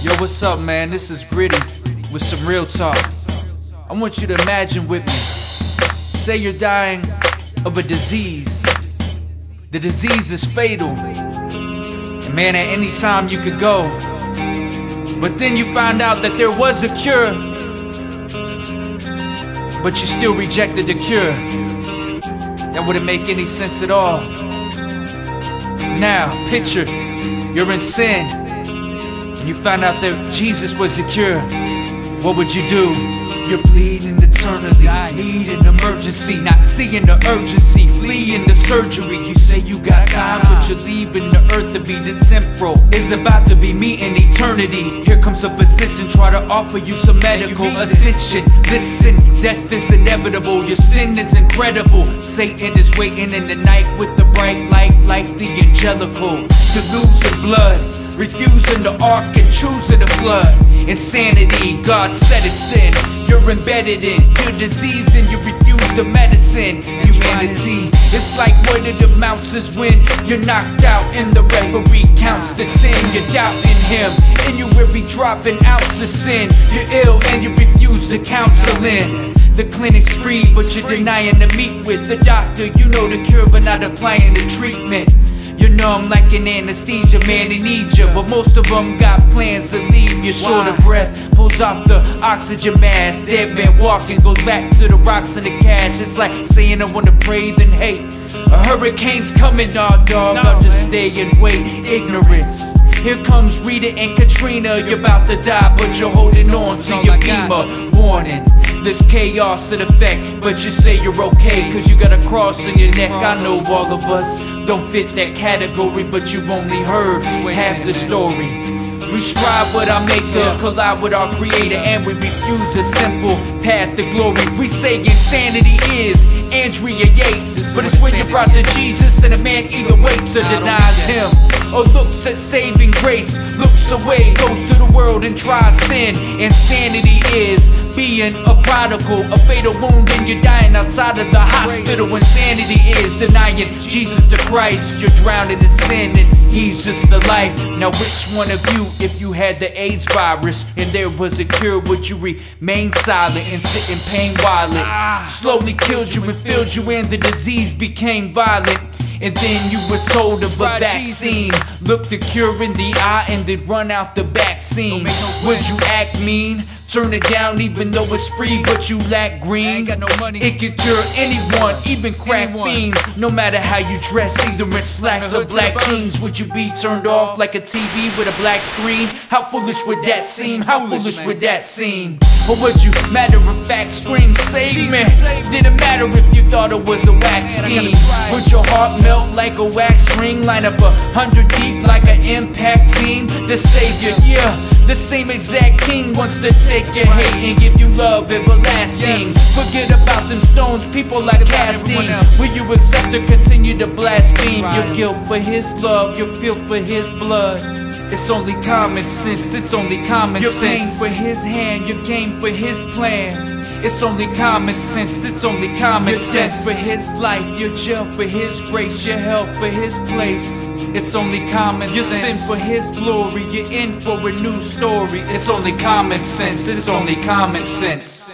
Yo, what's up, man? This is Gritty with some real talk. I want you to imagine with me. Say you're dying of a disease. The disease is fatal. And man, at any time you could go. But then you found out that there was a cure. But you still rejected the cure. That wouldn't make any sense at all. Now, picture, you're in sin. And you found out that Jesus was the cure. What would you do? You're bleeding eternally, needing emergency, not seeing the urgency, fleeing the surgery. You say you got time, but you're leaving the earth to be the temporal. It's about to be meeting eternity. Here comes a physician, try to offer you some medical attention. Listen, death is inevitable, your sin is incredible. Satan is waiting in the night with the bright light like the angelical. To lose the blood, refusing the ark and choosing the flood. Insanity, God said it's sin. You're embedded in your disease and you refuse the medicine. Humanity, it's like one of the mounts is when you're knocked out and the referee counts to 10. You're doubting him and you will be dropping ounces of sin. You're ill and you refuse the counseling. The clinic's free, but you're denying to meet with the doctor. You know the cure, but not applying the treatment. You're numb like an anesthesia, man, they need you. But most of them got plans to leave you. Short of breath, pulls off the oxygen mask. Dead man walking, goes back to the rocks and the cash. It's like saying I wanna pray, then hey, a hurricane's coming, dog, I'll just stay and wait. Ignorance. Here comes Rita and Katrina. You're about to die, but you're holding on to your beamer. Warning, there's chaos in effect, but you say you're okay, cause you got a cross in your neck. I know all of us don't fit that category, but you've only heard half the story. We strive with our maker, collide with our creator, and we refuse a simple path to glory. We say insanity is Andrea Yates, but it's when you brought to Jesus and a man either waits or denies him, or looks at saving grace, looks away, goes to the world and tries sin. Insanity is being a prodigal, a fatal wound and you're dying outside of the hospital. Insanity is denying Jesus the Christ. You're drowning in sin and he's just the life. Now which one of you, if you had the AIDS virus and there was a cure, would you remain silent and sit in pain while it slowly killed you and filled you and the disease became violent? And then you were told of a vaccine. Look the cure in the eye and then run out the vaccine. Would you act mean? Turn it down even though it's free, but you lack green. It can cure anyone, even crack fiends. No matter how you dress, either in slacks or black jeans. Would you be turned off like a TV with a black screen? How foolish would that seem? How foolish would that seem? Or would you, matter of fact, scream, save me? Didn't matter if you thought it was a wax scheme. Would your heart melt like a wax ring? Line up 100 deep like an impact team. The savior, yeah, the same exact king wants to take your hate and give you love everlasting. Forget about them stones, people like casting. Will you accept or continue to blaspheme? Your guilt for his love, your filth for his blood. It's only common sense, it's only common sense. Your pain for his hand, your gain for his plan. It's only common sense, it's only common sense. For his life, your jail for his grace, your hell for his place. It's only common sense. Your sin for his glory, you're in for a new story. It's only common sense, it's only common sense.